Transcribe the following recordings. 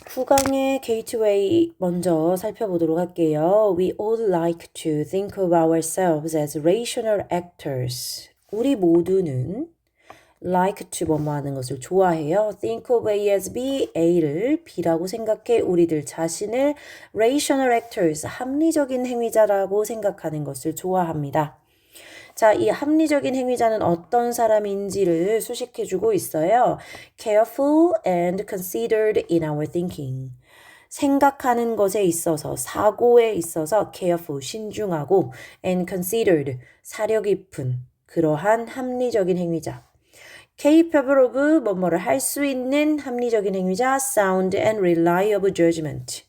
구강의 게이트웨이 먼저 살펴보도록 할게요. We all like to think of ourselves as rational actors. 우리 모두는 like to 뭐뭐 하는 것을 좋아해요. Think of A as B, A를 B라고 생각해 우리들 자신을 rational actors, 합리적인 행위자라고 생각하는 것을 좋아합니다. 자, 이 합리적인 행위자는 어떤 사람인지를 수식해주고 있어요. Careful and considered in our thinking. 생각하는 것에 있어서, 사고에 있어서 careful, 신중하고 and considered, 사려 깊은 그러한 합리적인 행위자. capable of 뭐뭐를 할 수 있는 합리적인 행위자 sound and reliable judgment.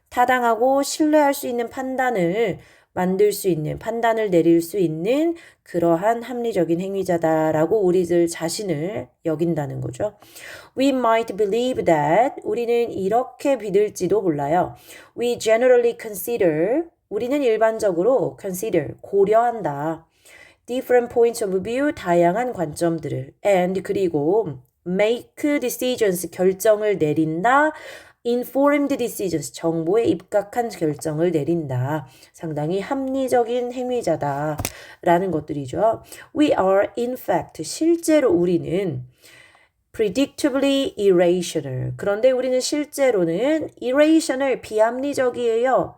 타당하고 신뢰할 수 있는 판단을 만들 수 있는, 판단을 내릴 수 있는 그러한 합리적인 행위자다라고 우리들 자신을 여긴다는 거죠. We might believe that 우리는 이렇게 믿을지도 몰라요. We generally consider 우리는 일반적으로 consider 고려한다. different points of view 다양한 관점들을 and 그리고 make decisions 결정을 내린다. informed decisions, 정보에 입각한 결정을 내린다. 상당히 합리적인 행위자다. 라는 것들이죠. We are in fact, 실제로 우리는 predictably irrational. 그런데 우리는 실제로는 irrational, 비합리적이에요.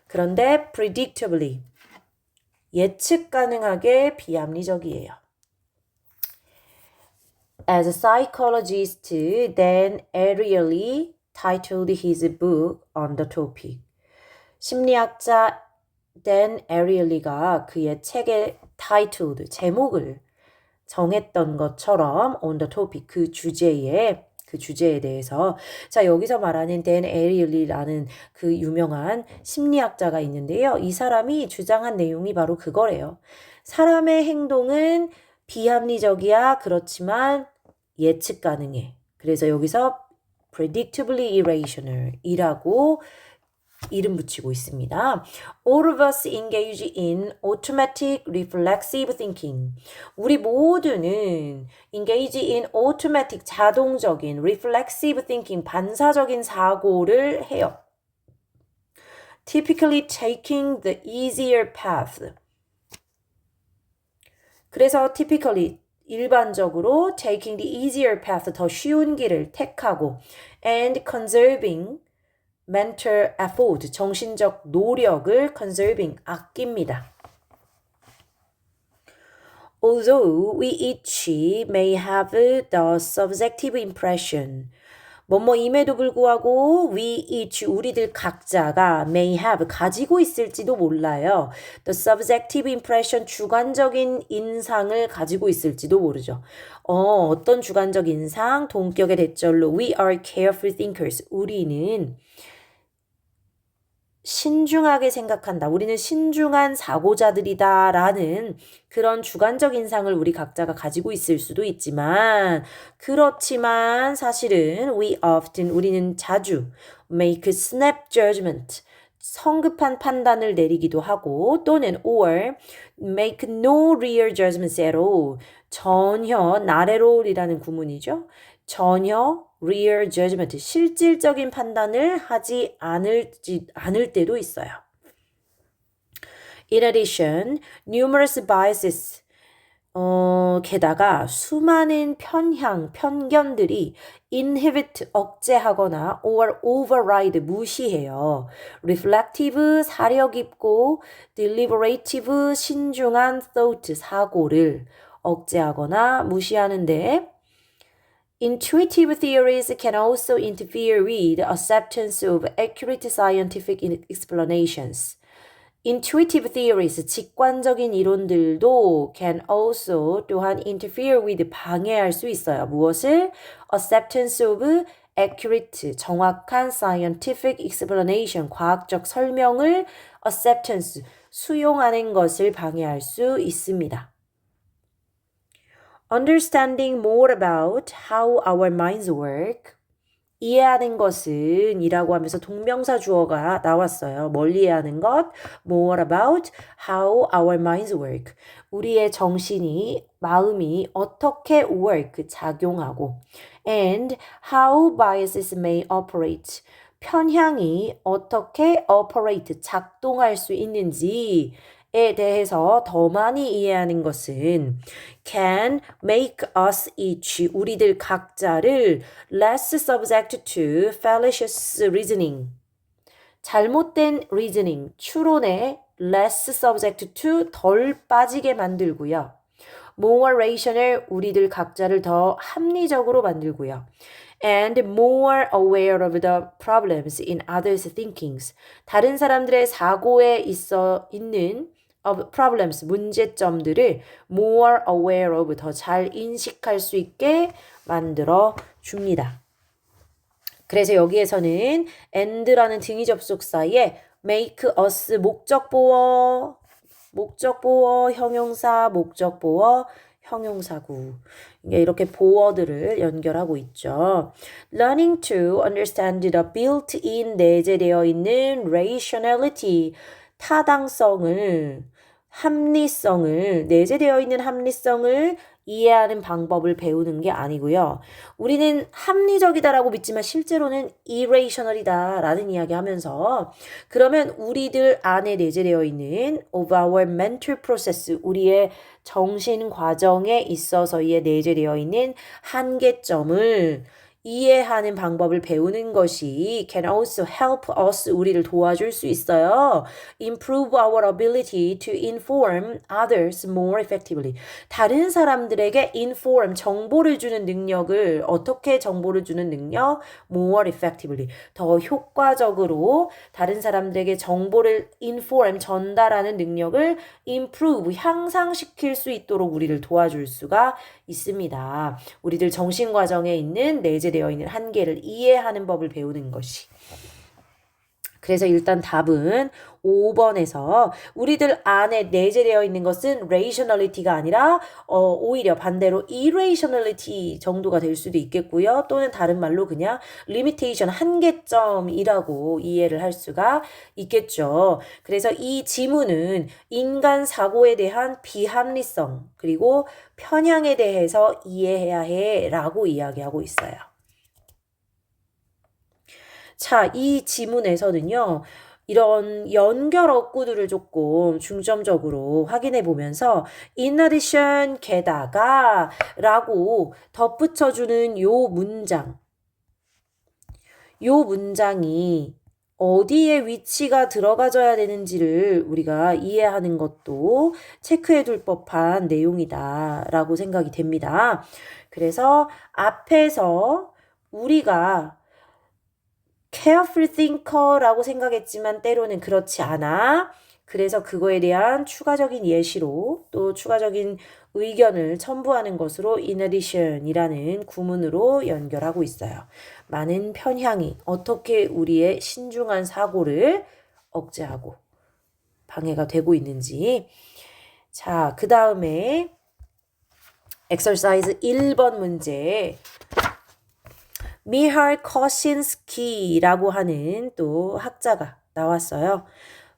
그런데 predictably, 예측 가능하게 비합리적이에요. As a psychologist, Dan Ariely titled his book on the topic. 심리학자 Dan Ariely가 그의 책의 titled, 제목을 정했던 것처럼 on the topic, 그 주제에 대해서. 자, 여기서 말하는 Dan Ariely라는 그 유명한 심리학자가 있는데요. 이 사람이 주장한 내용이 바로 그거래요. 사람의 행동은 비합리적이야. 그렇지만 예측 가능해. 그래서 여기서 predictably irrational 이라고 이름 붙이고 있습니다. All of us engage in automatic reflexive thinking. 우리 모두는 engage in automatic 자동적인 reflexive thinking 반사적인 사고를 해요. Typically taking the easier path. 그래서 typically 일반적으로 taking the easier path 더 쉬운 길을 택하고 and conserving mental effort 정신적 노력을 conserving 아낍니다. Although we each may have the subjective impression 뭐뭐임에도 불구하고 we each 우리들 각자가 may have 가지고 있을지도 몰라요. The subjective impression 주관적인 인상을 가지고 있을지도 모르죠. 어떤 주관적 인상? 동격의 대절로 we are careful thinkers. 우리는 신중하게 생각한다. 우리는 신중한 사고자들이다. 라는 그런 주관적 인상을 우리 각자가 가지고 있을 수도 있지만 그렇지만 사실은 우리는 자주 make snap judgment 성급한 판단을 내리기도 하고 또는 or make no real judgments at all 전혀 not at all이라는 구문이죠. 전혀 real judgment, 실질적인 판단을 하지 않을 때도 있어요. In addition, numerous biases, 게다가 수많은 편견들이 inhibit, 억제하거나 or override, 무시해요. reflective, 사려 깊고 deliberative, 신중한 thought, 사고를 억제하거나 무시하는데 Intuitive theories can also interfere with acceptance of accurate scientific explanations. Intuitive theories, 직관적인 이론들도 can also 또한 interfere with, 방해할 수 있어요. 무엇을? Acceptance of accurate, 정확한 scientific explanation, 과학적 설명을 acceptance, 수용하는 것을 방해할 수 있습니다. Understanding more about how our minds work. 이해하는 것은 이라고 하면서 동명사 주어가 나왔어요. 뭘 이해하는 것? More about how our minds work. 우리의 정신이, 마음이 어떻게 work, 작용하고 and how biases may operate. 편향이 어떻게 operate, 작동할 수 있는지에 대해서 더 많이 이해하는 것은 can make us each, 우리들 각자를 less subject to fallacious reasoning, 잘못된 reasoning, 추론에 less subject to, 덜 빠지게 만들고요. more rational, 우리들 각자를 더 합리적으로 만들고요. and more aware of the problems in others' thinkings. 다른 사람들의 사고에 있는 of problems, 문제점들을 more aware of, 더 잘 인식할 수 있게 만들어 줍니다. 그래서 여기에서는 and라는 등위 접속사에 make us, 목적보어, 형용사, 목적보어, 형용사구. 이렇게 보어들을 연결하고 있죠. Learning to understand the built-in, 내재되어 있는 rationality, 타당성을, 합리성을, 내재되어 있는 합리성을 이해하는 방법을 배우는 게 아니고요. 우리는 합리적이다라고 믿지만 실제로는 irrational이다라는 이야기 하면서, 그러면 우리들 안에 내재되어 있는 of our mental process, 우리의 정신 과정에 있어서의 내재되어 있는 한계점을 이해하는 방법을 배우는 것이 can also help us, 우리를 도와줄 수 있어요. Improve our ability to inform others more effectively. 다른 사람들에게 inform, 정보를 주는 능력을, 어떻게 정보를 주는 능력? More effectively. 더 효과적으로 다른 사람들에게 정보를 inform, 전달하는 능력을 improve, 향상시킬 수 있도록 우리를 도와줄 수가 있습니다. 우리들 정신 과정에 있는 내재되어 있는 한계를 이해하는 법을 배우는 것이. 그래서 일단 답은 5번에서 우리들 안에 내재되어 있는 것은 rationality가 아니라 오히려 반대로 irrationality 정도가 될 수도 있겠고요. 또는 다른 말로 그냥 limitation, 한계점이라고 이해를 할 수가 있겠죠. 그래서 이 지문은 인간 사고에 대한 비합리성 그리고 편향에 대해서 이해해야 해라고 이야기하고 있어요. 자, 이 지문에서는요, 이런 연결 어구들을 조금 중점적으로 확인해 보면서 in addition, 게다가 라고 덧붙여주는 요 문장이 어디에 위치가 들어가져야 되는지를 우리가 이해하는 것도 체크해 둘 법한 내용이다라고 생각이 됩니다. 그래서 앞에서 우리가 careful thinker라고 생각했지만 때로는 그렇지 않아. 그래서 그거에 대한 추가적인 예시로 또 추가적인 의견을 첨부하는 것으로 in addition이라는 구문으로 연결하고 있어요. 많은 편향이 어떻게 우리의 신중한 사고를 억제하고 방해가 되고 있는지. 자, 그 다음에 exercise 1번 문제. 미하일 커신스키라고 하는 또 학자가 나왔어요.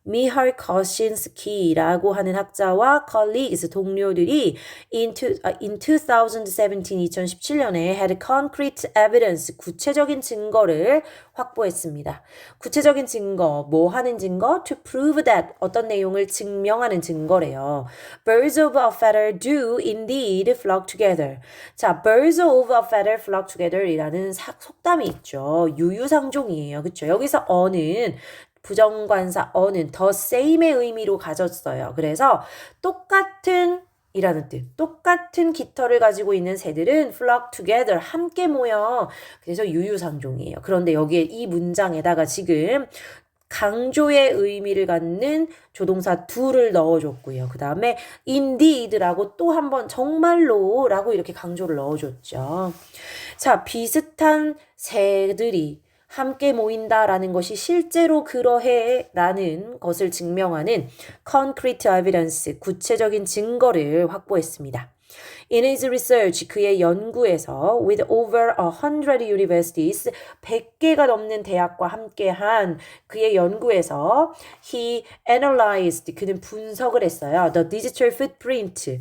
미하일 커신스키라고 하는 학자와 colleagues, 동료들이 in 2017, 2017년에 had concrete evidence, 구체적인 증거를 확보했습니다. 구체적인 증거, 뭐 하는 증거? To prove that, 어떤 내용을 증명하는 증거래요. Birds of a feather do indeed flock together. 자, birds of a feather flock together 이라는 속담이 있죠. 유유상종이에요. 그쵸? 여기서 어는 부정관사 어는 the same의 의미로 가졌어요. 그래서 똑같은 이라는 뜻. 똑같은 깃털을 가지고 있는 새들은 flock together, 함께 모여. 그래서 유유상종이에요. 그런데 여기에 이 문장에다가 지금 강조의 의미를 갖는 조동사 do를 넣어줬고요. 그 다음에 indeed라고 또 한 번 정말로 라고 이렇게 강조를 넣어줬죠. 자, 비슷한 새들이 함께 모인다라는 것이 실제로 그러해라는 것을 증명하는 concrete evidence, 구체적인 증거를 확보했습니다. In his research, 그의 연구에서 with over 100 universities, 100개가 넘는 대학과 함께한 그의 연구에서 he analyzed, 그는 분석을 했어요. The digital footprint,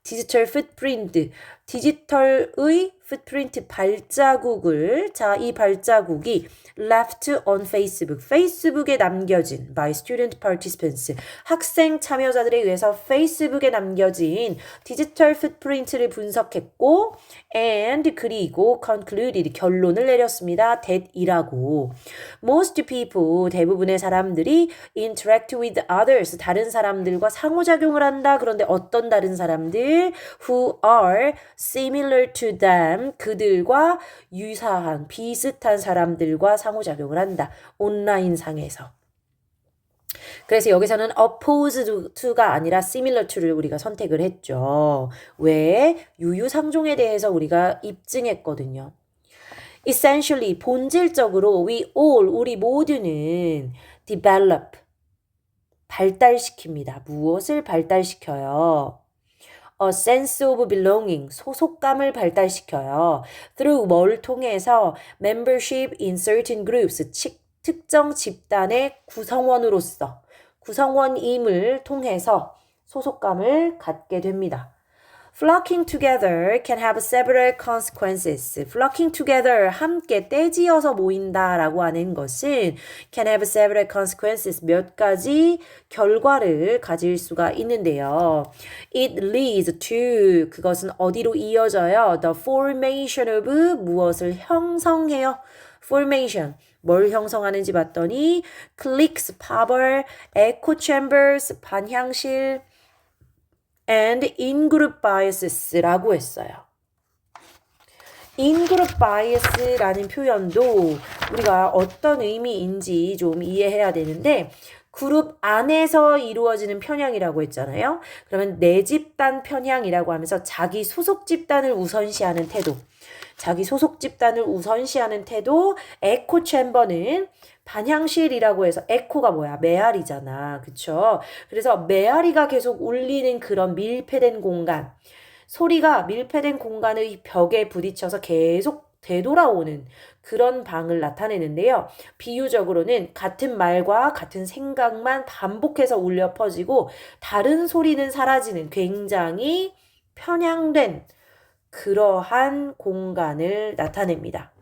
디지털 풋프린트, 디지털의 풋프린트 발자국을 이 발자국이 left on Facebook, 페이스북에 남겨진 by student participants, 학생 참여자들에 의해서 페이스북에 남겨진 디지털 풋프린트를 분석했고 and 그리고 concluded, 결론을 내렸습니다. that이라고. Most people, 대부분의 사람들이 interact with others, 다른 사람들과 상호작용을 한다. 그런데 어떤 다른 사람들? who are similar to them, 그들과 유사한 비슷한 사람들과 상호작용을 한다. 온라인상에서. 그래서 여기서는 opposed to가 아니라 similar to를 우리가 선택을 했죠. 왜? 유유상종에 대해서 우리가 입증했거든요. Essentially, 본질적으로 우리 모두는 develop, 발달시킵니다. 무엇을 발달시켜요? A sense of belonging, 소속감을 발달시켜요. Through 뭘 통해서 membership in certain groups, 특정 집단의 구성원임을 통해서 소속감을 갖게 됩니다. Flocking together can have several consequences. Flocking together, 함께 떼지어서 모인다라고 하는 것은 can have several consequences, 몇 가지 결과를 가질 수가 있는데요. It leads to, 그것은 어디로 이어져요? The formation of, 무엇을 형성해요? Formation, 뭘 형성하는지 봤더니 cliques, 파벌, echo chambers, 반향실, and in-group biases라고 했어요. in-group bias라는 표현도 우리가 어떤 의미인지 좀 이해해야 되는데 그룹 안에서 이루어지는 편향이라고 했잖아요. 그러면 내 집단 편향이라고 하면서 자기 소속 집단을 우선시하는 태도. 자기 소속 집단을 우선시하는 태도. 에코 챔버는 반향실이라고 해서 에코가 뭐야? 메아리잖아. 그쵸? 그래서 메아리가 계속 울리는 그런 밀폐된 공간. 소리가 밀폐된 공간의 벽에 부딪혀서 계속 되돌아오는 그런 방을 나타내는데요. 비유적으로는 같은 말과 같은 생각만 반복해서 울려 퍼지고 다른 소리는 사라지는 굉장히 편향된 그러한 공간을 나타냅니다.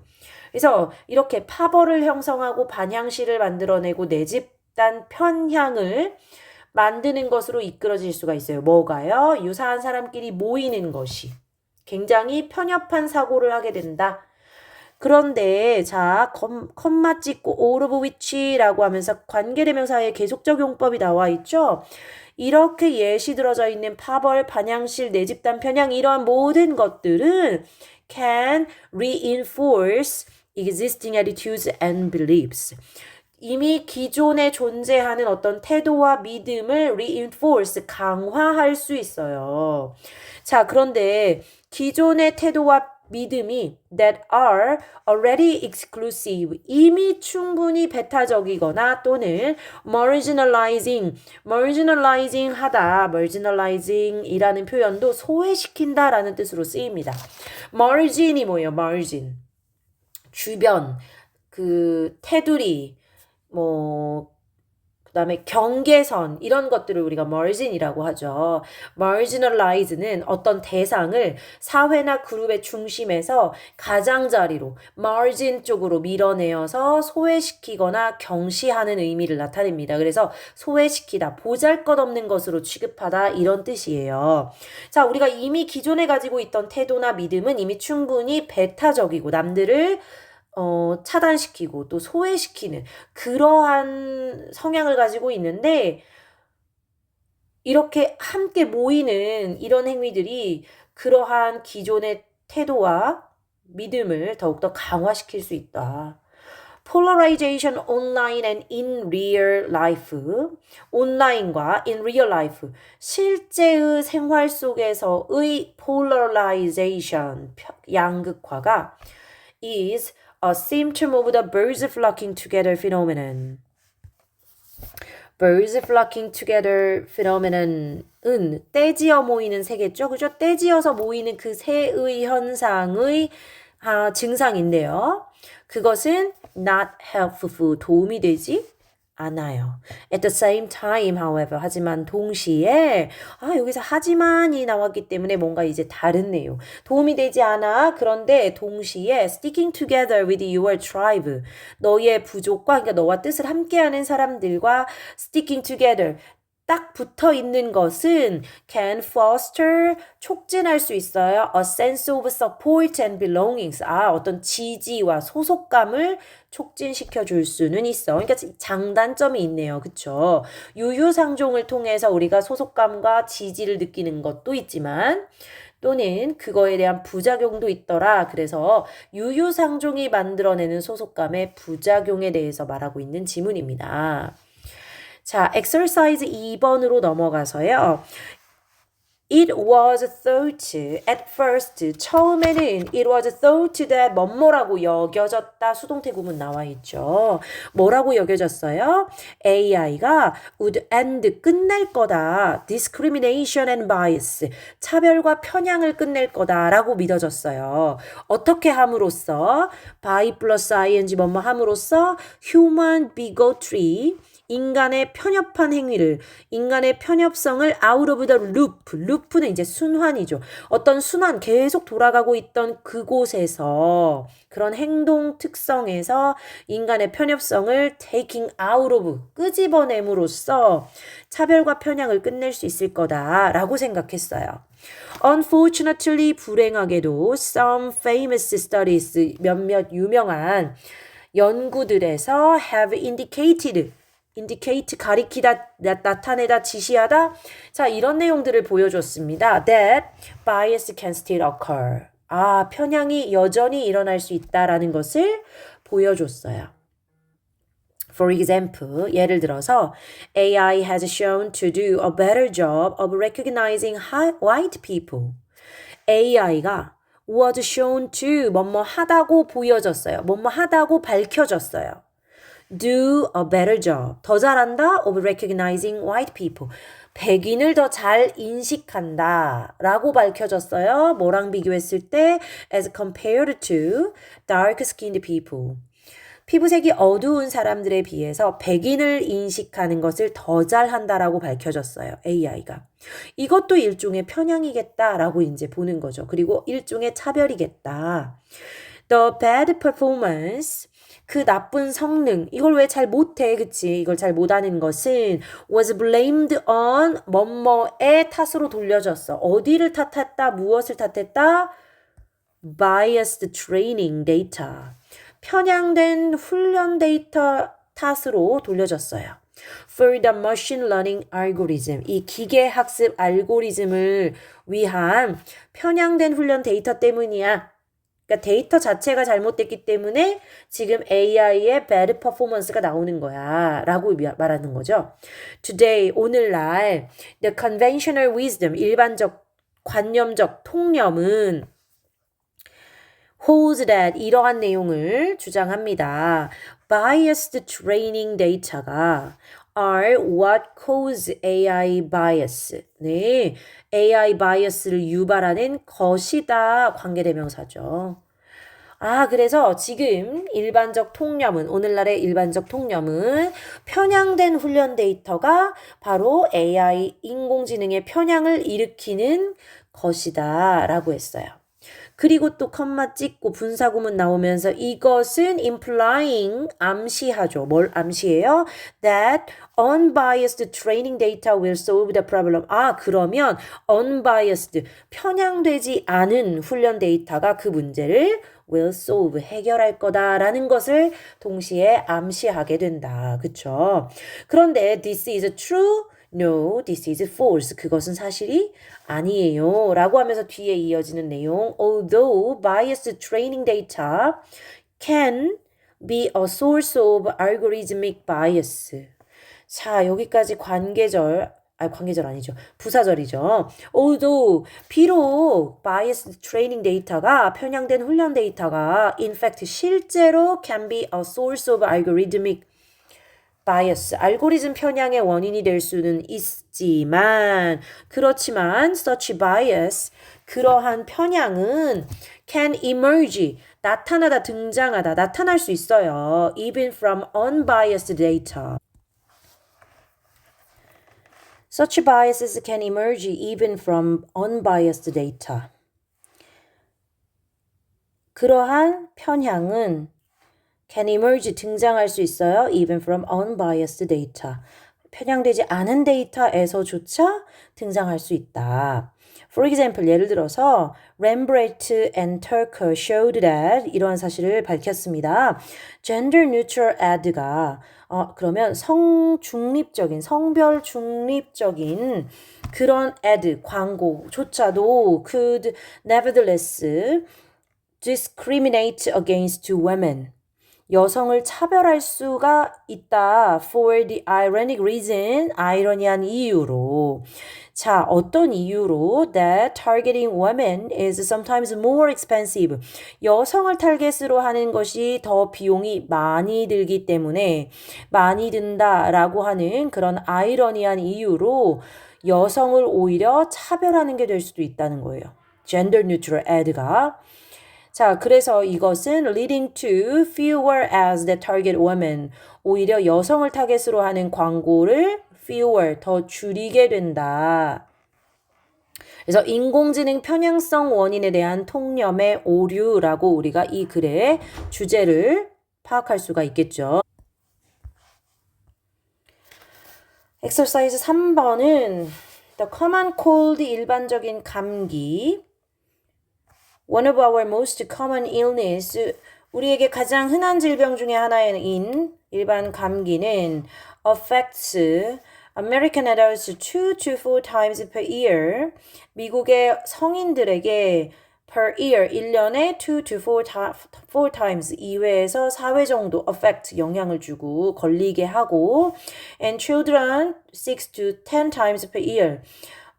그래서 이렇게 파벌을 형성하고 반향실을 만들어내고 내 집단 편향을 만드는 것으로 이끌어질 수가 있어요. 뭐가요? 유사한 사람끼리 모이는 것이 굉장히 편협한 사고를 하게 된다. 그런데 자, 컴마 찍고 all of which라고 하면서 관계대명사의 계속적용법이 나와 있죠. 이렇게 예시 들어져 있는 파벌, 반향실, 내 집단 편향 이러한 모든 것들은 can reinforce existing attitudes and beliefs. 이미 기존에 존재하는 어떤 태도와 믿음을 reinforce, 강화할 수 있어요. 자, 그런데 기존의 태도와 믿음이 that are already exclusive, 이미 충분히 배타적이거나 또는 marginalizing 하다, marginalizing 이라는 표현도 소외시킨다 라는 뜻으로 쓰입니다. margin이 뭐예요? margin. 주변, 그 테두리, 그 다음에 경계선 이런 것들을 우리가 margin이라고 하죠. marginalize는 어떤 대상을 사회나 그룹의 중심에서 가장자리로 margin 쪽으로 밀어내어서 소외시키거나 경시하는 의미를 나타냅니다. 그래서 소외시키다, 보잘것없는 것으로 취급하다 이런 뜻이에요. 자, 우리가 이미 기존에 가지고 있던 태도나 믿음은 이미 충분히 배타적이고 남들을 차단시키고 또 소외시키는 그러한 성향을 가지고 있는데 이렇게 함께 모이는 이런 행위들이 그러한 기존의 태도와 믿음을 더욱더 강화시킬 수 있다. Polarization online and in real life. 온라인과 in real life. 실제의 생활 속에서의 polarization, 양극화가 is a symptom of the birds flocking together phenomenon. birds flocking together phenomenon의 떼지어 모이는 새겠죠. 그죠? 떼지어서 모이는 그 새의 현상의 증상인데요. 그것은 not helpful, 도움이 되지 않아요. At the same time, however, 하지만 동시에 여기서 하지만이 나왔기 때문에 뭔가 이제 다른 내용. 도움이 되지 않아. 그런데 동시에 sticking together with your tribe. 너의 부족과 그러니까 너와 뜻을 함께하는 사람들과 sticking together. 딱 붙어 있는 것은 can foster, 촉진할 수 있어요. A sense of support and belongings. 어떤 지지와 소속감을 촉진시켜 줄 수는 있어. 그러니까 장단점이 있네요. 그쵸? 유유상종을 통해서 우리가 소속감과 지지를 느끼는 것도 있지만 또는 그거에 대한 부작용도 있더라. 그래서 유유상종이 만들어내는 소속감의 부작용에 대해서 말하고 있는 지문입니다. 자, exercise 2번으로 넘어가서요. It was thought at first. 처음에는 it was thought that 뭐뭐라고 여겨졌다. 수동태 구문 나와 있죠. 뭐라고 여겨졌어요? AI가 would end 끝낼 거다. discrimination and bias. 차별과 편향을 끝낼 거다라고 믿어졌어요. 어떻게 함으로써 by plus ing 뭐뭐 함으로써 human bigotry 인간의 편협한 행위를, 인간의 편협성을 out of the loop, loop는 이제 순환이죠. 어떤 순환, 계속 돌아가고 있던 그곳에서 그런 행동 특성에서 인간의 편협성을 taking out of, 끄집어냄으로써 차별과 편향을 끝낼 수 있을 거다라고 생각했어요. Unfortunately, 불행하게도 some famous studies, 몇몇 유명한 연구들에서 have indicated 가리키다, 나타내다, 지시하다. 자, 이런 내용들을 보여줬습니다. That bias can still occur. 편향이 여전히 일어날 수 있다라는 것을 보여줬어요. For example, 예를 들어서 AI has shown to do a better job of recognizing white people. AI가 was shown to 뭐뭐 하다고 보여졌어요. 뭐뭐 하다고 밝혀졌어요. Do a better job. 더 잘한다 of recognizing white people. 백인을 더 잘 인식한다 라고 밝혀졌어요. 뭐랑 비교했을 때 as compared to dark-skinned people. 피부색이 어두운 사람들에 비해서 백인을 인식하는 것을 더 잘한다라고 밝혀졌어요. AI가. 이것도 일종의 편향이겠다라고 이제 보는 거죠. 그리고 일종의 차별이겠다. The bad performance, 그 나쁜 성능, 이걸 왜 잘 못해, 그치? 이걸 잘 못하는 것은 was blamed on 뭐뭐의 탓으로 돌려졌어. 어디를 탓했다, 무엇을 탓했다? Biased training data. 편향된 훈련 데이터 탓으로 돌려졌어요. For the machine learning algorithm, 이 기계 학습 알고리즘을 위한 편향된 훈련 데이터 때문이야. 그러니까 데이터 자체가 잘못됐기 때문에 지금 AI의 bad performance가 나오는 거야 라고 말하는 거죠. Today, 오늘날 the conventional wisdom, 일반적 관념적 통념은 holds that 이러한 내용을 주장합니다. Biased training data가 are what cause AI bias. 네, AI bias를 유발하는 것이다. 관계대명사죠. 그래서 지금 일반적 통념은, 오늘날의 일반적 통념은 편향된 훈련 데이터가 바로 AI 인공지능의 편향을 일으키는 것이다 라고 했어요. 그리고 또 컴마 찍고 분사구문 나오면서 이것은 implying, 암시하죠. 뭘 암시해요? That unbiased training data will solve the problem. 그러면 unbiased, 편향되지 않은 훈련 데이터가 그 문제를 will solve, 해결할 거다라는 것을 동시에 암시하게 된다. 그쵸? 그런데 this is true? No, this is false. 그것은 사실이 아니에요. 라고 하면서 뒤에 이어지는 내용. Although biased training data can be a source of algorithmic bias. 자, 여기까지 관계절 아니죠. 부사절이죠. Although, 비록 biased training data가, 편향된 훈련 데이터가 in fact, 실제로 can be a source of algorithmic bias, 알고리즘 편향의 원인이 될 수는 있지만, 그렇지만 such bias, 그러한 편향은 can emerge, 나타나다, 등장하다, 나타날 수 있어요. even from unbiased data. Such biases can emerge even from unbiased data. 그러한 편향은 can emerge, 등장할 수 있어요. even from unbiased data. 편향되지 않은 데이터에서조차 등장할 수 있다. For example, 예를 들어서 Rembrandt and Turco showed that 이러한 사실을 밝혔습니다. Gender neutral ad가 그러면 성별 중립적인 그런 ad, 광고조차도 could nevertheless discriminate against women. 여성을 차별할 수가 있다. For the ironic reason, 아이러니한 이유로. 자, 어떤 이유로? That targeting women is sometimes more expensive. 여성을 타겟으로 하는 것이 더 비용이 많이 들기 때문에 많이 든다라고 하는 그런 아이러니한 이유로 여성을 오히려 차별하는 게 될 수도 있다는 거예요. Gender neutral ad가. 자, 그래서 이것은 leading to fewer ads that target women. 오히려 여성을 타겟으로 하는 광고를 fewer, 더 줄이게 된다. 그래서 인공지능 편향성 원인에 대한 통념의 오류라고 우리가 이 글의 주제를 파악할 수가 있겠죠. exercise 3번은 the common cold, 일반적인 감기. One of our most common illness, 우리에게 가장 흔한 질병 중에 하나인 일반 감기는 affects American adults 2 to 4 times per year. 미국의 성인들에게 per year, 1년에 2 to 4 times, 2회에서 4회 정도 affect, 영향을 주고 걸리게 하고 and children 6 to 10 times per year.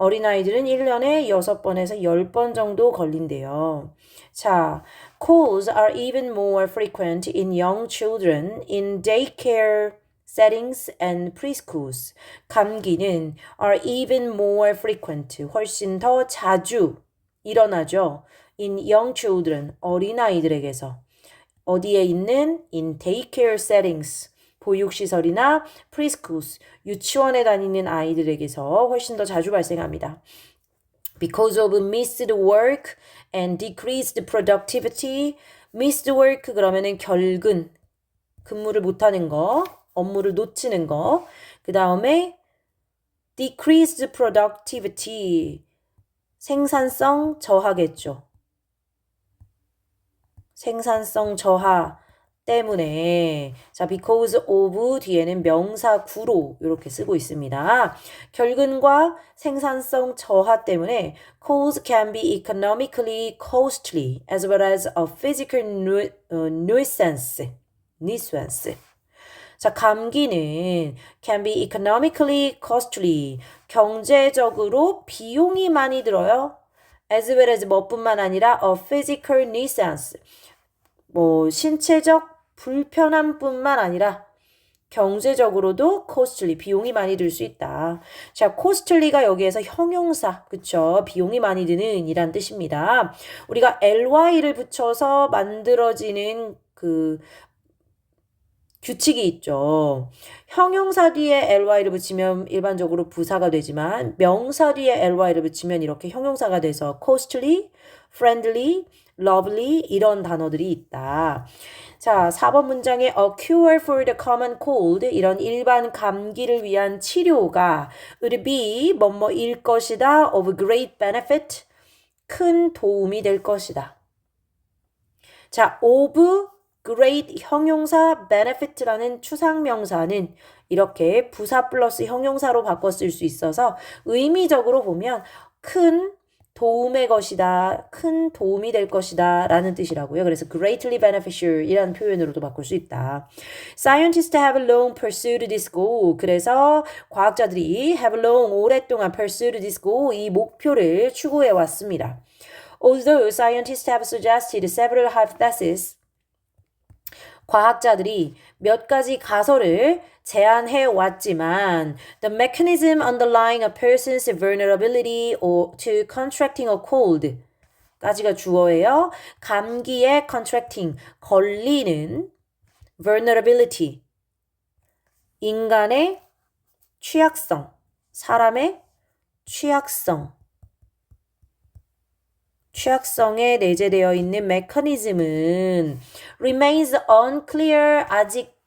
어린아이들은 1년에 6번에서 10번 정도 걸린대요. 자, colds are even more frequent in young children in daycare settings and preschools. 감기는 are even more frequent, 훨씬 더 자주 일어나죠. in young children, 어린아이들에게서. 어디에 있는? in daycare settings. 보육시설이나 preschools, 유치원에 다니는 아이들에게서 훨씬 더 자주 발생합니다. Because of missed work and decreased productivity. missed work 그러면은 결근, 근무를 못하는 거, 업무를 놓치는 거. 그 다음에 decreased productivity, 생산성 저하겠죠. 생산성 저하 때문에, 자, because of 뒤에는 명사 구로 이렇게 쓰고 있습니다. 결근과 생산성 저하 때문에 colds can be economically costly as well as a physical nuisance. 자, 감기는 can be economically costly, 경제적으로 비용이 많이 들어요. as well as 뭐뿐만 아니라 a physical nuisance, 신체적 불편함뿐만 아니라 경제적으로도 costly, 비용이 많이 들 수 있다. 자, costly가 여기에서 형용사, 그쵸? 비용이 많이 드는 이란 뜻입니다. 우리가 ly를 붙여서 만들어지는 그 규칙이 있죠. 형용사 뒤에 ly를 붙이면 일반적으로 부사가 되지만 명사 뒤에 ly를 붙이면 이렇게 형용사가 돼서 costly, friendly, lovely 이런 단어들이 있다. 자, 4번 문장에 a cure for the common cold, 이런 일반 감기를 위한 치료가 would be 뭐뭐일 것이다, of great benefit, 큰 도움이 될 것이다. 자, of great 형용사, benefit라는 추상명사는 이렇게 부사 플러스 형용사로 바꿔 쓸 수 있어서 의미적으로 보면 큰 도움의 것이다, 큰 도움이 될 것이다 라는 뜻이라고요. 그래서 greatly beneficial 이라는 표현으로도 바꿀 수 있다. Scientists have long pursued this goal. 그래서 과학자들이 have long, 오랫동안 pursued this goal, 이 목표를 추구해 왔습니다. Although scientists have suggested several hypotheses, 과학자들이 몇 가지 가설을 제안해 왔지만 the mechanism underlying a person's vulnerability or to contracting a cold 까지가 주어예요. 감기에 contracting, 걸리는 vulnerability, 인간의 취약성, 사람의 취약성에 내재되어 있는 메커니즘은 remains unclear, 아직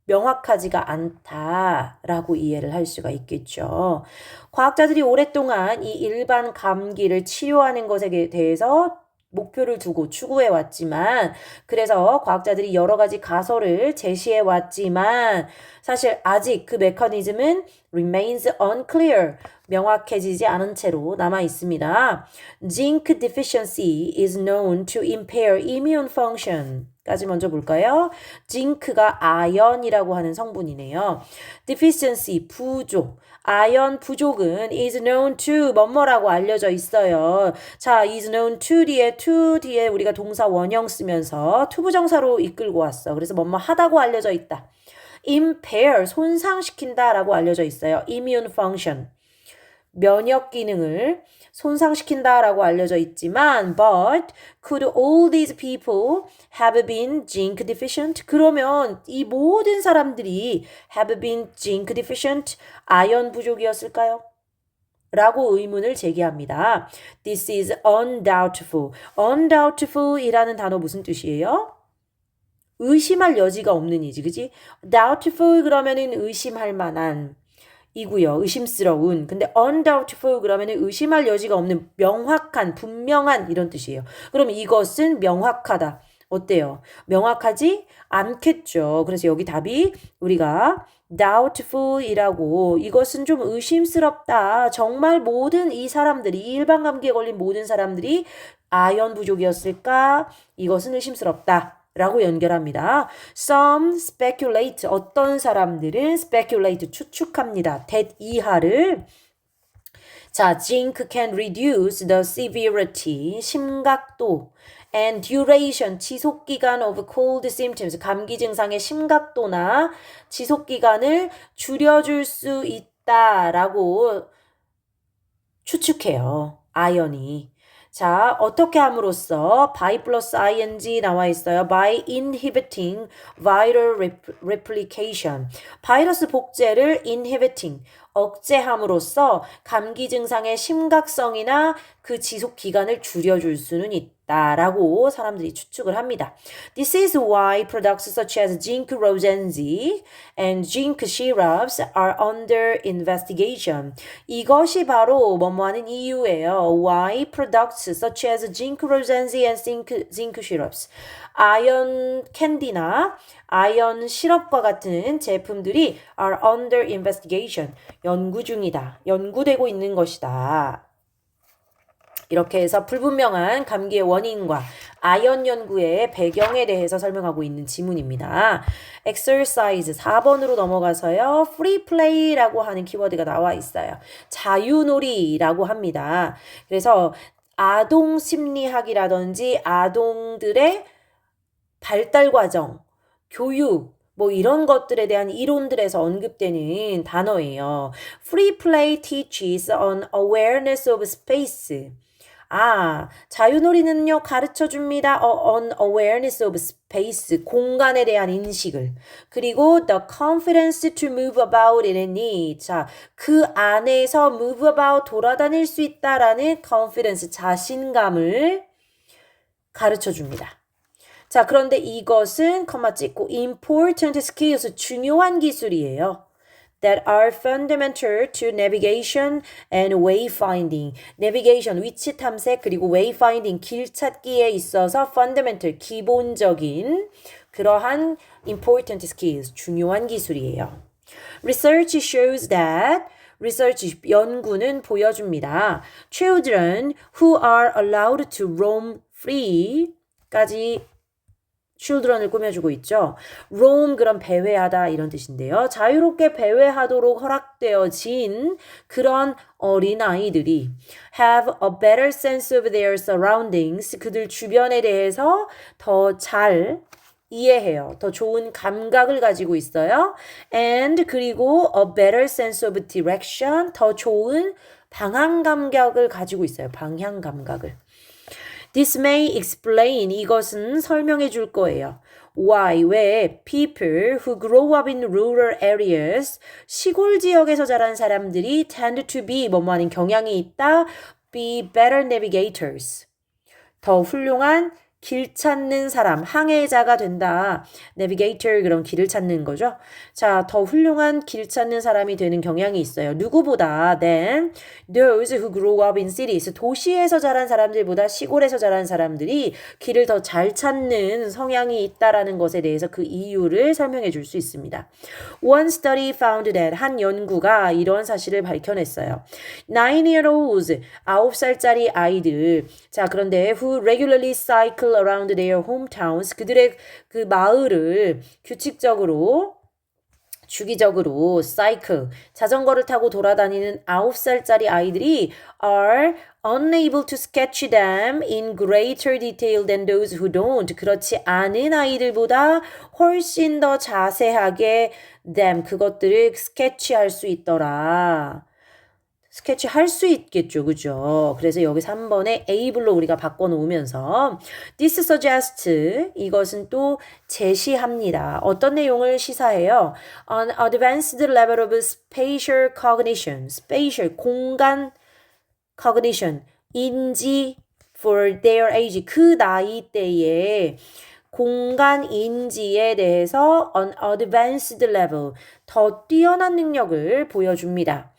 명확하지가 않다라고 이해를 할 수가 있겠죠. 과학자들이 오랫동안 이 일반 감기를 치료하는 것에 대해서 목표를 두고 추구해 왔지만 그래서 과학자들이 여러 가지 가설을 제시해 왔지만 사실 아직 그 메커니즘은 remains unclear, 명확해지지 않은 채로 남아 있습니다. Zinc deficiency is known to impair immune function. 까지 먼저 볼까요? 징크가 아연이라고 하는 성분이네요. deficiency, 부족. 아연 부족은 is known to 뭐뭐라고 알려져 있어요. 자, is known to 뒤에 우리가 동사 원형 쓰면서 투부정사로 이끌고 왔어. 그래서 뭐뭐 하다고 알려져 있다. impair, 손상시킨다라고 알려져 있어요. immune function. 면역 기능을 손상시킨다라고 알려져 있지만 but could all these people have been zinc deficient? 그러면 이 모든 사람들이 have been zinc deficient, 아연 부족이었을까요? 라고 의문을 제기합니다. This is undoubtful. undoubtful 이라는 단어 무슨 뜻이에요? 의심할 여지가 없는 이지, 그지? doubtful 그러면은 의심할 만한 이고요. 의심스러운. 근데 undoubtful 그러면은 의심할 여지가 없는 명확한, 분명한 이런 뜻이에요. 그럼 이것은 명확하다. 어때요? 명확하지 않겠죠. 그래서 여기 답이 우리가 doubtful이라고 이것은 좀 의심스럽다. 정말 모든 이 사람들이 일반 감기에 걸린 모든 사람들이 아연 부족이었을까? 이것은 의심스럽다. 라고 연결합니다. Some speculate, 어떤 사람들은 speculate, 추측합니다. that 이하를 자, zinc can reduce the severity, 심각도 and duration, 지속기간 of cold symptoms, 감기 증상의 심각도나 지속기간을 줄여줄 수 있다라고 추측해요. 아연이. 자, 어떻게 함으로써 by 플러스 ing 나와 있어요. by inhibiting viral replication. 바이러스 복제를 inhibiting, 억제함으로써 감기 증상의 심각성이나 그 지속 기간을 줄여줄 수는 있다라고 사람들이 추측을 합니다. This is why products such as zinc rosenzi and zinc syrups are under investigation. 이것이 바로 뭐뭐하는 이유예요. Why products such as zinc rosenzi and zinc syrups. 아연 캔디나 아연 시럽과 같은 제품들이 are under investigation. 연구 중이다. 연구되고 있는 것이다. 이렇게 해서 불분명한 감기의 원인과 아연 연구의 배경에 대해서 설명하고 있는 지문입니다. exercise 4번으로 넘어가서요. free play라고 하는 키워드가 나와 있어요. 자유놀이라고 합니다. 그래서 아동 심리학이라든지 아동들의 발달 과정, 교육, 뭐 이런 것들에 대한 이론들에서 언급되는 단어예요. Free play teaches on awareness of space. 아, 자유놀이는요, 가르쳐 줍니다. on awareness of space, 공간에 대한 인식을. 그리고 the confidence to move about in it. 자, 그 안에서 move about, 돌아다닐 수 있다라는 confidence, 자신감을 가르쳐 줍니다. 자, 그런데 이것은 컴마 찍고 important skills, 중요한 기술이에요. That are fundamental to navigation and wayfinding. navigation, 위치 탐색, 그리고 wayfinding, 길 찾기에 있어서 fundamental, 기본적인 그러한 important skills, 중요한 기술이에요. Research shows that research, 연구는 보여줍니다. Children who are allowed to roam free 까지 children을 꾸며주고 있죠. roam 그럼 배회하다 이런 뜻인데요. 자유롭게 배회하도록 허락되어진 그런 어린아이들이 have a better sense of their surroundings, 그들 주변에 대해서 더 잘 이해해요. 더 좋은 감각을 가지고 있어요. And 그리고 a better sense of direction. 더 좋은 방향 감각을 가지고 있어요. 방향 감각을. This may explain. 이것은 설명해 줄 거예요. Why? 왜 people who grow up in rural areas 시골 지역에서 자란 사람들이 tend to be 뭐뭐 하는 경향이 있다. Be better navigators. 더 훌륭한 길 찾는 사람, 항해자가 된다. navigator 그런 길을 찾는 거죠. 자, 더 훌륭한 길 찾는 사람이 되는 경향이 있어요. 누구보다 than those who grow up in cities. 도시에서 자란 사람들보다 시골에서 자란 사람들이 길을 더 잘 찾는 성향이 있다라는 것에 대해서 그 이유를 설명해 줄 수 있습니다. One study found that 한 연구가 이런 사실을 밝혀냈어요. 9-year-olds, 9살짜리 아이들. 자, 그런데 who regularly cycle around their hometowns. 그들의 그 마을을 규칙적으로 주기적으로 cycle, 자전거를 타고 돌아다니는 9살짜리 아이들이 are unable to sketch them in greater detail than those who don't. 그렇지 않은 아이들보다 훨씬 더 자세하게 them, 그것들을 스케치할 수 있더라. 스케치 할 수 있겠죠. 그죠? 그래서 여기 3번에 able로 우리가 바꿔놓으면서 this suggests 이것은 또 제시합니다. 어떤 내용을 시사해요? An advanced level of spatial cognition. spatial, 공간 cognition, 인지 for their age. 그 나이 때에 공간 인지에 대해서 an advanced level, 더 뛰어난 능력을 보여줍니다.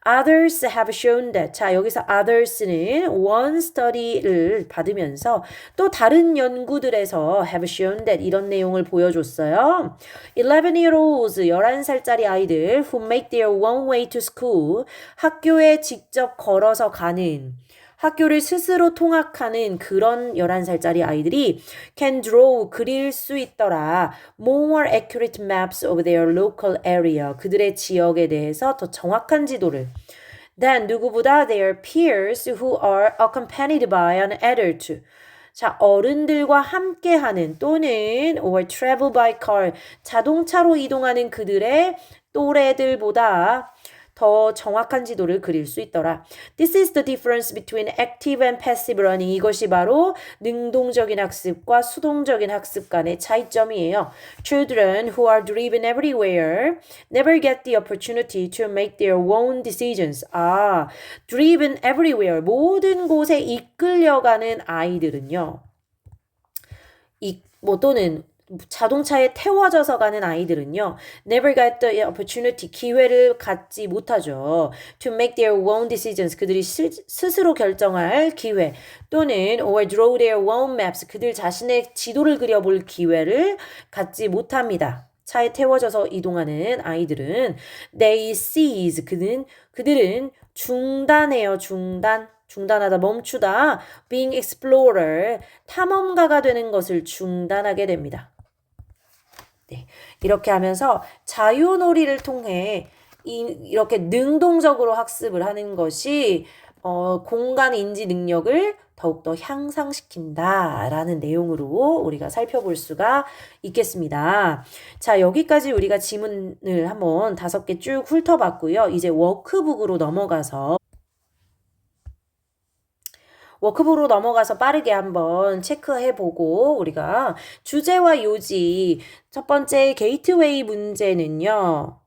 Others have shown that. 자, 여기서 others는 one study를 받으면서 또 다른 연구들에서 have shown that 이런 내용을 보여줬어요. 11-year-olds, 11살짜리 아이들 who make their own way to school, 학교에 직접 걸어서 가는, 학교를 스스로 통학하는 그런 11살짜리 아이들이 can draw, 그릴 수 있더라. more accurate maps of their local area. 그들의 지역에 대해서 더 정확한 지도를. than 누구보다 their peers who are accompanied by an adult. 자, 어른들과 함께하는 또는 or travel by car, 자동차로 이동하는 그들의 또래들보다 더 정확한 지도를 그릴 수 있더라. This is the difference between active and passive learning. 이것이 바로 능동적인 학습과 수동적인 학습 간의 차이점이에요. Children who are driven everywhere never get the opportunity to make their own decisions. 아, driven everywhere. 모든 곳에 이끌려가는 아이들은요. 또는 자동차에 태워져서 가는 아이들은요. never got the opportunity, 기회를 갖지 못하죠. to make their own decisions, 그들이 스스로 결정할 기회 또는 or draw their own maps, 그들 자신의 지도를 그려볼 기회를 갖지 못합니다. 차에 태워져서 이동하는 아이들은 they seize, 그들은 중단해요. 중단하다, 멈추다. being explorer, 탐험가가 되는 것을 중단하게 됩니다. 네, 이렇게 하면서 자유놀이를 통해 이렇게 능동적으로 학습을 하는 것이 공간 인지 능력을 더욱더 향상시킨다라는 내용으로 우리가 살펴볼 수가 있겠습니다. 자, 여기까지 우리가 지문을 한번 5개 쭉 훑어봤고요. 이제 워크북으로 넘어가서 빠르게 한번 체크해보고 우리가 주제와 요지, 첫 번째 게이트웨이 문제는요.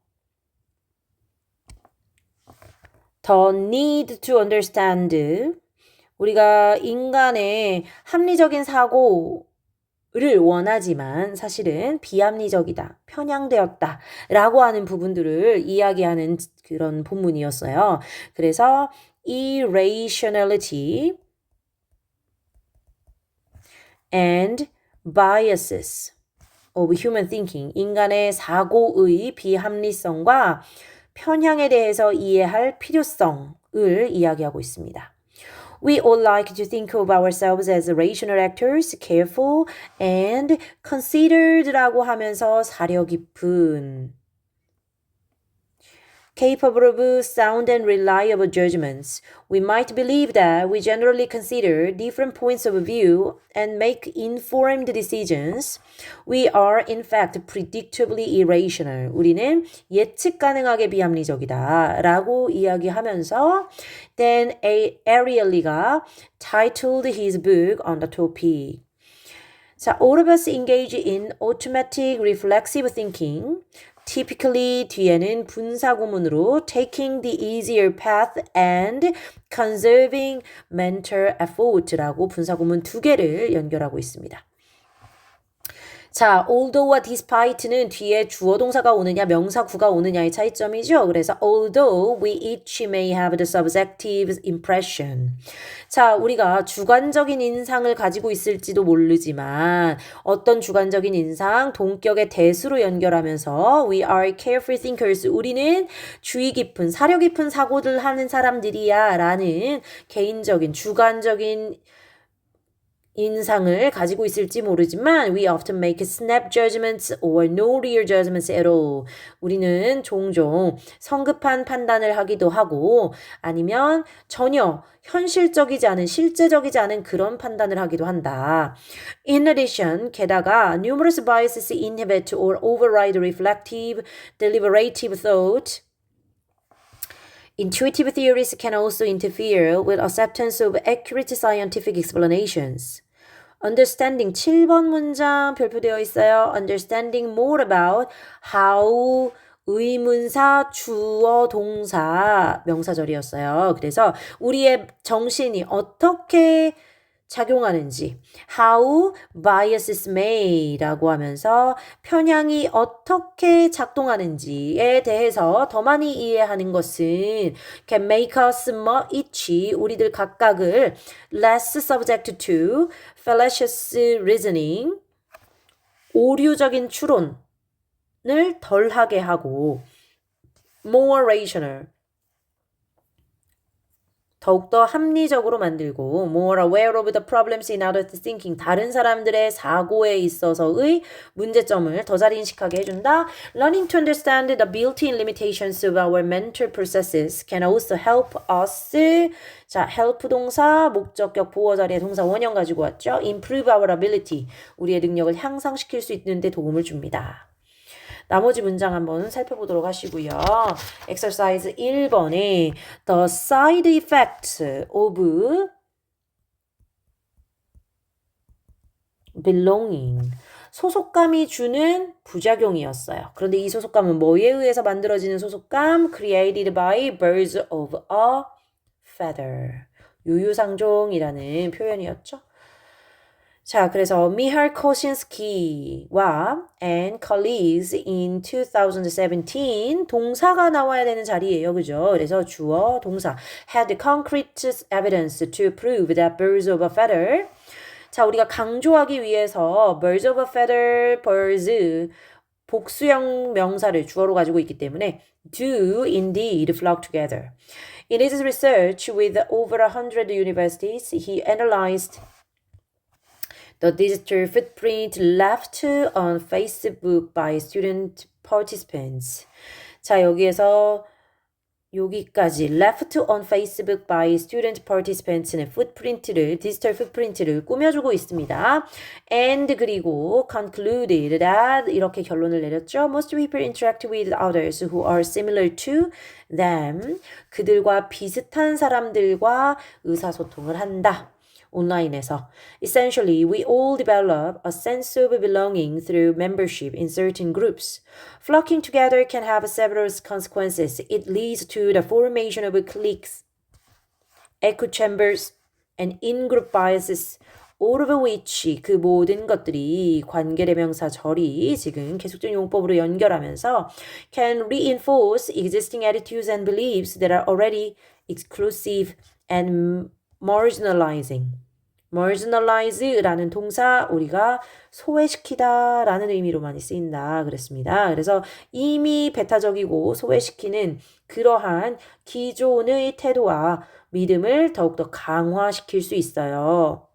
The need to understand. 우리가 인간의 합리적인 사고를 원하지만 사실은 비합리적이다, 편향되었다 라고 하는 부분들을 이야기하는 그런 본문이었어요. 그래서 irrationality and biases of human thinking, 인간의 사고의 비합리성과 편향에 대해서 이해할 필요성을 이야기하고 있습니다. We all like to think of ourselves as rational actors, careful and considered라고 하면서 사려 깊은, capable of sound and reliable judgments. We might believe that we generally consider different points of view and make informed decisions. We are in fact predictably irrational. 우리는 예측 가능하게 비합리적이다 라고 이야기하면서 then Ariely가 titled his book on the topic. 자, all of us engage in automatic reflexive thinking. Typically 뒤에는 분사구문으로 taking the easier path and conserving mental effort라고 분사구문 두 개를 연결하고 있습니다. 자, although와 despite는 뒤에 주어 동사가 오느냐 명사구가 오느냐의 차이점이죠. 그래서 although we each may have the subjective impression. 자, 우리가 주관적인 인상을 가지고 있을지도 모르지만 어떤 주관적인 인상, 동격의 대수로 연결하면서 we are careful thinkers. 우리는 주의 깊은, 사려 깊은 사고를 하는 사람들이야 라는 개인적인, 주관적인 인상을 가지고 있을지 모르지만 we often make snap judgments or no real judgments at all. 우리는 종종 성급한 판단을 하기도 하고 아니면 전혀 현실적이지 않은 실제적이지 않은 그런 판단을 하기도 한다. In addition, 게다가 numerous biases inhibit or override reflective, deliberative thought. Intuitive theories can also interfere with acceptance of accurate scientific explanations. Understanding 7번 문장 별표되어 있어요. Understanding more about how 의문사, 주어, 동사, 명사절이었어요. 그래서 우리의 정신이 어떻게 작용하는지 how biases may 라고 하면서 편향이 어떻게 작동하는지에 대해서 더 많이 이해하는 것은 can make us each 우리들 각각을 less subject to fallacious reasoning 오류적인 추론을 덜하게 하고 more rational 더욱더 합리적으로 만들고 more aware of the problems in others' thinking 다른 사람들의 사고에 있어서의 문제점을 더 잘 인식하게 해준다. Learning to understand the built-in limitations of our mental processes can also help us 자, help 동사, 목적격, 보어 자리에 동사 원형 가지고 왔죠. improve our ability 우리의 능력을 향상시킬 수 있는 데 도움을 줍니다. 나머지 문장 한번 살펴보도록 하시고요. exercise 1번에 the side effects of belonging 소속감이 주는 부작용이었어요. 그런데 이 소속감은 뭐에 의해서 만들어지는 소속감? created by birds of a feather 유유상종이라는 표현이었죠. 자, 그래서 미하일 코신스키와 and colleagues in 2017 동사가 나와야 되는 자리예요. 그죠? 그래서 주어, 동사 had concrete evidence to prove that birds of a feather 자, 우리가 강조하기 위해서 birds of a feather, birds 복수형 명사를 주어로 가지고 있기 때문에 do indeed flock together. In his research with over 100 universities, he analyzed the digital footprint left on Facebook by student participants. 자, 여기에서 여기까지 left on Facebook by student participants는 디지털 풋프린트를 꾸며주고 있습니다. And 그리고 concluded that 이렇게 결론을 내렸죠. Most people interact with others who are similar to them. 그들과 비슷한 사람들과 의사소통을 한다. 온라인에서. Essentially, we all develop a sense of belonging through membership in certain groups. Flocking together can have several consequences. It leads to the formation of cliques, echo chambers, and in-group biases, all of which 그 모든 것들이 관계대명사 절이 지금 계속적인 용법으로 연결하면서 can reinforce existing attitudes and beliefs that are already exclusive and marginalizing. marginalize라는 동사 우리가 소외시키다 라는 의미로 많이 쓰인다 그랬습니다. 그래서 이미 배타적이고 소외시키는 그러한 기존의 태도와 믿음을 더욱더 강화시킬 수 있어요.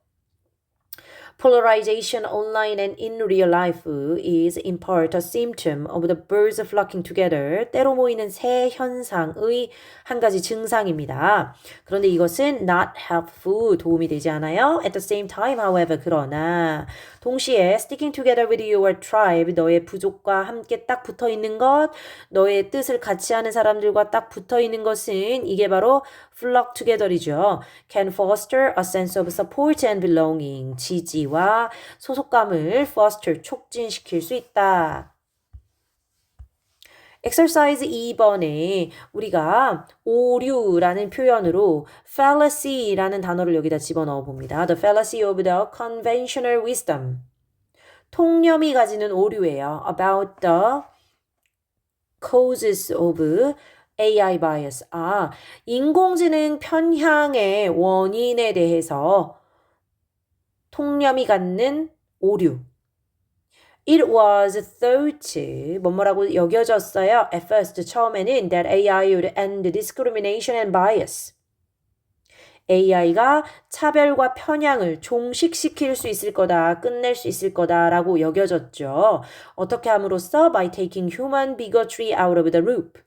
Polarization online and in real life is in part a symptom of the birds flocking together. 때로 모이는 새 현상의 한 가지 증상입니다. 그런데 이것은 not helpful, 도움이 되지 않아요. At the same time, however, 그러나 동시에 sticking together with your tribe, 너의 부족과 함께 딱 붙어 있는 것, 너의 뜻을 같이 하는 사람들과 딱 붙어 있는 것은 이게 바로 flock together이죠. Can foster a sense of support and belonging. 지지와 소속감을 foster, 촉진시킬 수 있다. exercise 2번에 우리가 오류라는 표현으로 fallacy라는 단어를 여기다 집어넣어 봅니다. The fallacy of the conventional wisdom. 통념이 가지는 오류예요. About the causes of AI bias. 인공지능 편향의 원인에 대해서 통념이 갖는 오류. It was thought, 뭐뭐라고 여겨졌어요. At first, 처음에는 that AI would end discrimination and bias. AI가 차별과 편향을 종식시킬 수 있을 거다, 끝낼 수 있을 거다라고 여겨졌죠. 어떻게 함으로써? By taking human bigotry out of the loop.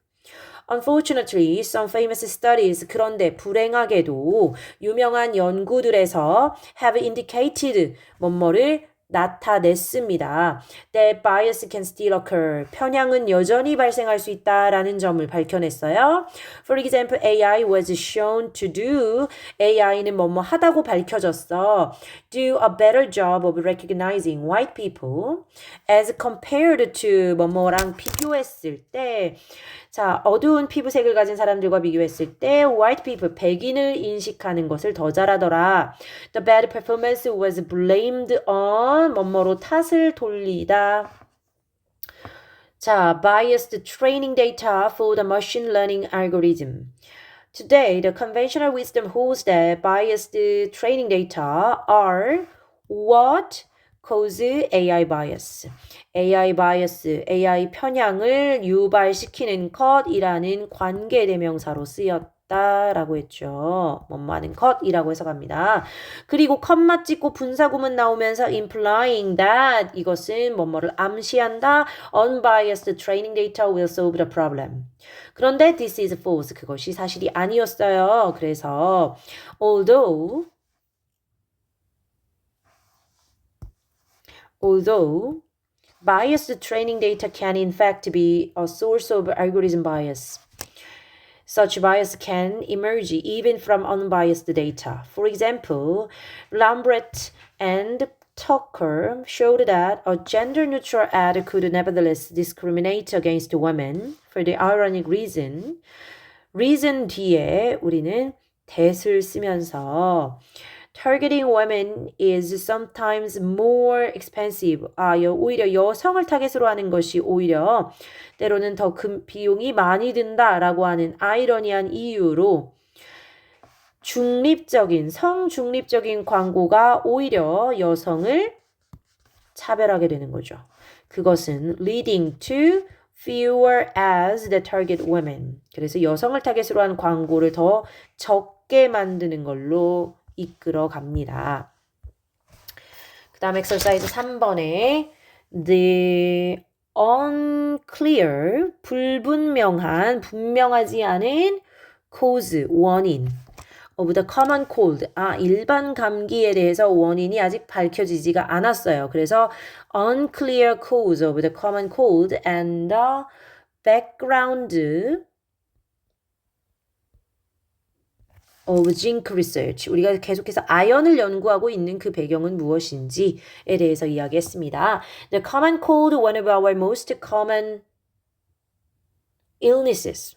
Unfortunately, some famous studies, 그런데 불행하게도 유명한 연구들에서 have indicated 뭐뭐를 나타냈습니다. That bias can still occur. 편향은 여전히 발생할 수 있다라는 점을 밝혀냈어요. For example, AI was shown to do. AI는 뭐뭐 하다고 밝혀졌어. Do a better job of recognizing white people as compared to 뭐뭐랑 비교했을 때 자, 어두운 피부색을 가진 사람들과 비교했을 때 white people, 백인을 인식하는 것을 더 잘하더라. The bad performance was blamed on 뭐뭐로 탓을 돌리다. 자, biased training data for the machine learning algorithm. Today, the conventional wisdom holds that biased training data are what cause AI bias. AI bias, AI 편향을 유발시키는 것이라는 관계대명사로 쓰였다라고 했죠. 뭐뭐하는 것이라고 해석합니다. 그리고 컴마 찍고 분사구문 나오면서 implying that 이것은 뭐뭐를 암시한다. Unbiased training data will solve the problem. 그런데 this is false. 그것이 사실이 아니었어요. 그래서 although biased training data can in fact be a source of algorithm bias, such bias can emerge even from unbiased data. For example, Lambert and Tucker showed that a gender-neutral ad could nevertheless discriminate against women for the ironic reason 뒤에 우리는 that을 쓰면서 Targeting women is sometimes more expensive. 오히려 여성을 타겟으로 하는 것이 오히려 때로는 더 큰 비용이 많이 든다라고 하는 아이러니한 이유로 성중립적인 광고가 오히려 여성을 차별하게 되는 거죠. 그것은 leading to fewer ads that target women. 그래서 여성을 타겟으로 한 광고를 더 적게 만드는 걸로 이끌어 갑니다. 그 다음 exercise 3번에 the unclear, 불분명한, 분명하지 않은 cause, 원인 of the common cold. 일반 감기에 대해서 원인이 아직 밝혀지지가 않았어요. 그래서 unclear cause of the common cold and the background of zinc research. 우리가 계속해서 아연을 연구하고 있는 그 배경은 무엇인지에 대해서 이야기했습니다. The common cold, one of our most common illnesses,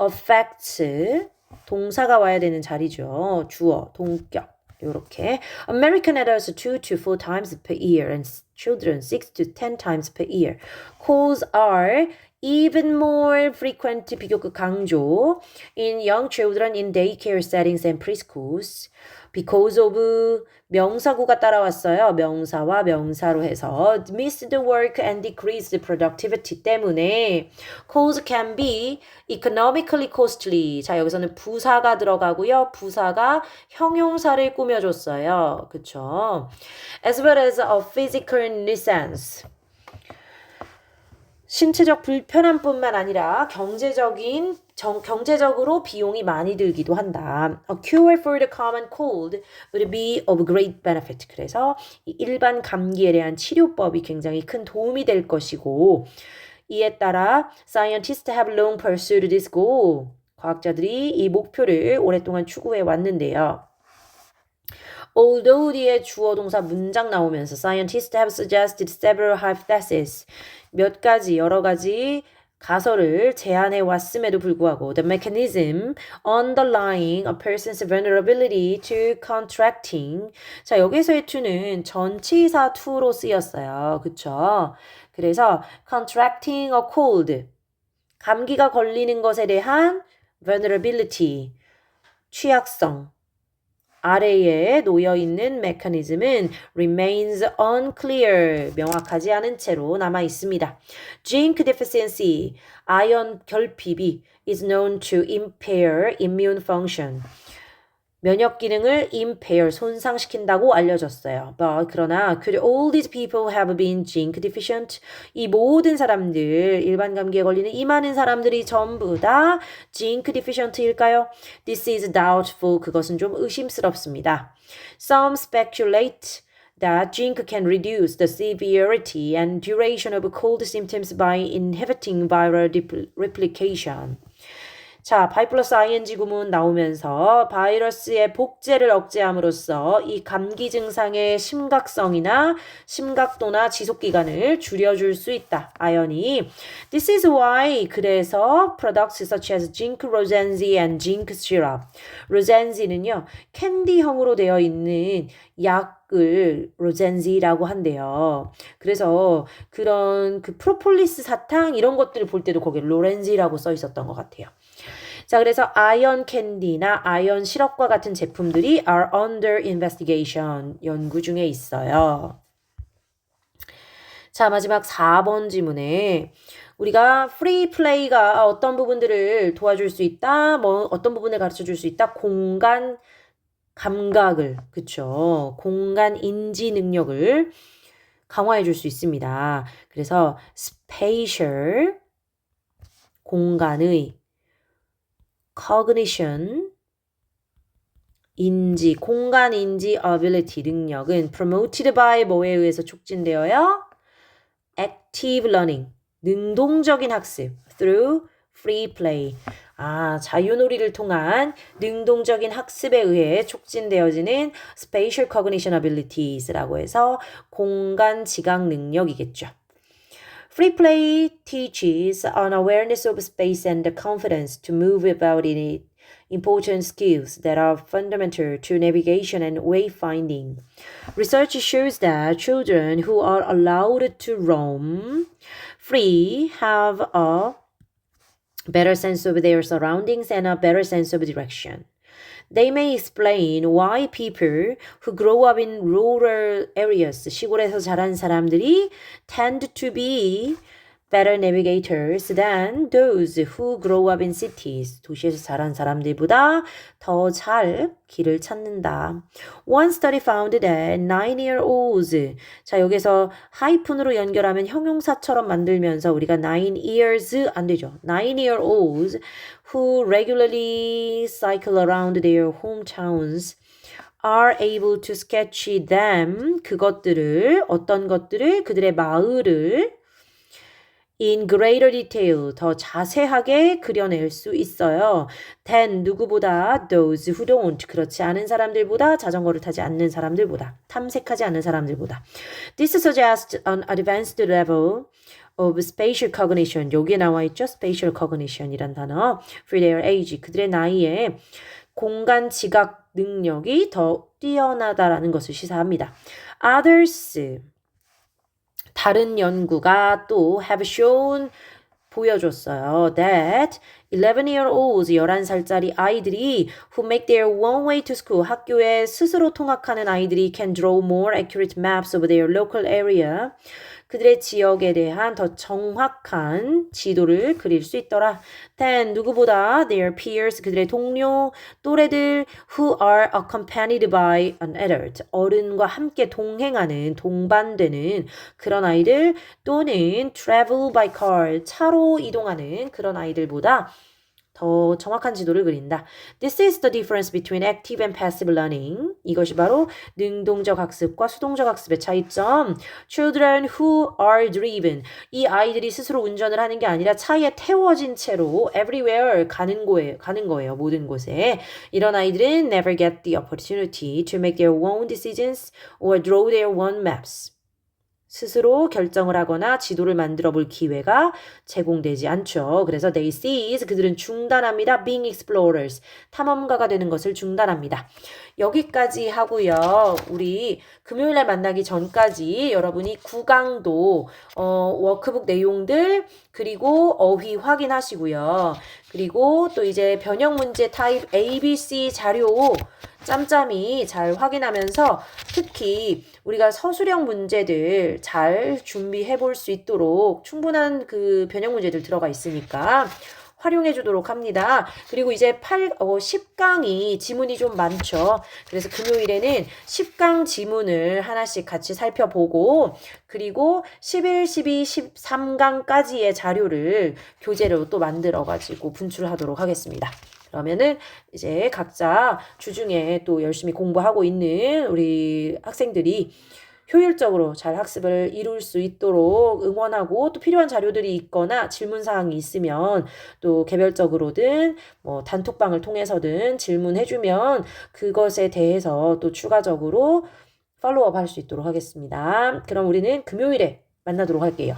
affects 동사가 와야 되는 자리죠. 주어, 동격. 이렇게 American adults 2 to 4 times per year and children 6 to 10 times per year. Calls are even more frequent 비교급 강조 in young children in daycare settings and preschools. Because of 명사구가 따라왔어요. 명사와 명사로 해서 missed the work and decreased productivity 때문에 calls can be economically costly. 자, 여기서는 부사가 들어가고요. 부사가 형용사를 꾸며줬어요. 그쵸? As well as a physical nuisance. 신체적 불편함뿐만 아니라 경제적으로 비용이 많이 들기도 한다. A cure for the common cold would be of great benefit. 그래서 이 일반 감기에 대한 치료법이 굉장히 큰 도움이 될 것이고 이에 따라 scientists have long pursued this goal. 과학자들이 이 목표를 오랫동안 추구해 왔는데요. Although 뒤에 주어 동사 문장 나오면서 scientists have suggested several hypotheses. 몇 가지 여러 가지 가설을 제안해 왔음에도 불구하고 the mechanism underlying a person's vulnerability to contracting. 자, 여기서의 to는 전치사 to로 쓰였어요. 그쵸? 그래서 contracting a cold. 감기가 걸리는 것에 대한 vulnerability. 취약성. 아래에 놓여있는 메커니즘은 remains unclear, 명확하지 않은 채로 남아있습니다. Zinc deficiency, 아연 결핍이 is known to impair immune function. 면역 기능을 impair, 손상시킨다고 알려졌어요. 그러나 could all these people have been zinc deficient? 이 모든 사람들, 일반 감기에 걸리는 이 많은 사람들이 전부 다 zinc deficient일까요? This is doubtful. 그것은 좀 의심스럽습니다. Some speculate that zinc can reduce the severity and duration of cold symptoms by inhibiting viral replication. 자, by 플러스 ing 구문 나오면서 바이러스의 복제를 억제함으로써 이 감기 증상의 심각성이나 심각도나 지속기간을 줄여줄 수 있다. 아연이. This is why 그래서 products such as zinc rosenzi and zinc syrup. rosenzi는요. 캔디형으로 되어 있는 약을 로젠지라고 한대요. 그래서 그런 그 프로폴리스 사탕 이런 것들을 볼 때도 거기에 로렌지라고 써 있었던 것 같아요. 자, 그래서 아연 캔디나 아연 시럽과 같은 제품들이 are under investigation. 연구 중에 있어요. 자, 마지막 4번 지문에 우리가 free play가 어떤 부분들을 도와줄 수 있다, 어떤 부분을 가르쳐 줄 수 있다, 공간 감각을, 그쵸? 공간 인지 능력을 강화해 줄 수 있습니다. 그래서 spatial, 공간의 cognition, 인지, 공간 인지 ability 능력은 promoted by 뭐에 의해서 촉진되어요? active learning, 능동적인 학습 through free play. 아, 자유놀이를 통한 능동적인 학습에 의해 촉진되어지는 spatial cognition abilities라고 해서 공간 지각 능력이겠죠. Free play teaches an awareness of space and the confidence to move about in it. Important skills that are fundamental to navigation and wayfinding. Research shows that children who are allowed to roam free have a better sense of their surroundings and a better sense of direction. They may explain why people who grow up in rural areas, 시골에서 자란 사람들이 tend to be better navigators than those who grow up in cities. 도시에서 자란 사람들보다 더 잘 길을 찾는다. One study found that 9-year-olds. 자, 여기서 하이픈으로 연결하면 형용사처럼 만들면서 우리가 9 years 안 되죠. 9-year-olds who regularly cycle around their hometowns are able to sketch them. 그것들을, 어떤 것들을, 그들의 마을을 in greater detail, 더 자세하게 그려낼 수 있어요. than 누구보다 those who don't, 그렇지 않은 사람들보다, 자전거를 타지 않는 사람들보다, 탐색하지 않는 사람들보다. This suggests an advanced level of spatial cognition. 여기에 나와 있죠? spatial cognition이란 단어. for their age, 그들의 나이에 공간 지각 능력이 더 뛰어나다라는 것을 시사합니다. Others, 다른 연구가 또 have shown 보여줬어요. That 11-year-olds, 11살짜리 아이들이 who make their own way to school, 학교에 스스로 통학하는 아이들이 can draw more accurate maps of their local area. 그들의 지역에 대한 더 정확한 지도를 그릴 수 있더라. than 누구보다 their peers, 그들의 동료, 또래들 who are accompanied by an adult, 어른과 함께 동행하는, 동반되는 그런 아이들 또는 travel by car, 차로 이동하는 그런 아이들보다 더 정확한 지도를 그린다. This is the difference between active and passive learning. 이것이 바로 능동적 학습과 수동적 학습의 차이점. Children who are driven. 이 아이들이 스스로 운전을 하는 게 아니라 차에 태워진 채로 everywhere 가는 거예요. 모든 곳에. 이런 아이들은 never get the opportunity to make their own decisions or draw their own maps. 스스로 결정을 하거나 지도를 만들어 볼 기회가 제공되지 않죠. 그래서 they cease, 그들은 중단합니다. being explorers, 탐험가가 되는 것을 중단합니다. 여기까지 하고요. 우리 금요일날 만나기 전까지 여러분이 구강도 워크북 내용들 그리고 어휘 확인하시고요. 그리고 또 이제 변형 문제 타입 ABC 자료 짬짬이 잘 확인하면서 특히 우리가 서술형 문제들 잘 준비해 볼 수 있도록 충분한 그 변형 문제들 들어가 있으니까 활용해 주도록 합니다. 그리고 이제 10강이 지문이 좀 많죠. 그래서 금요일에는 10강 지문을 하나씩 같이 살펴보고 그리고 11, 12, 13강까지의 자료를 교재로 또 만들어가지고 분출하도록 하겠습니다. 그러면은 이제 각자 주중에 또 열심히 공부하고 있는 우리 학생들이 효율적으로 잘 학습을 이룰 수 있도록 응원하고 또 필요한 자료들이 있거나 질문사항이 있으면 또 개별적으로든 뭐 단톡방을 통해서든 질문해주면 그것에 대해서 또 추가적으로 팔로우업 할 수 있도록 하겠습니다. 그럼 우리는 금요일에 만나도록 할게요.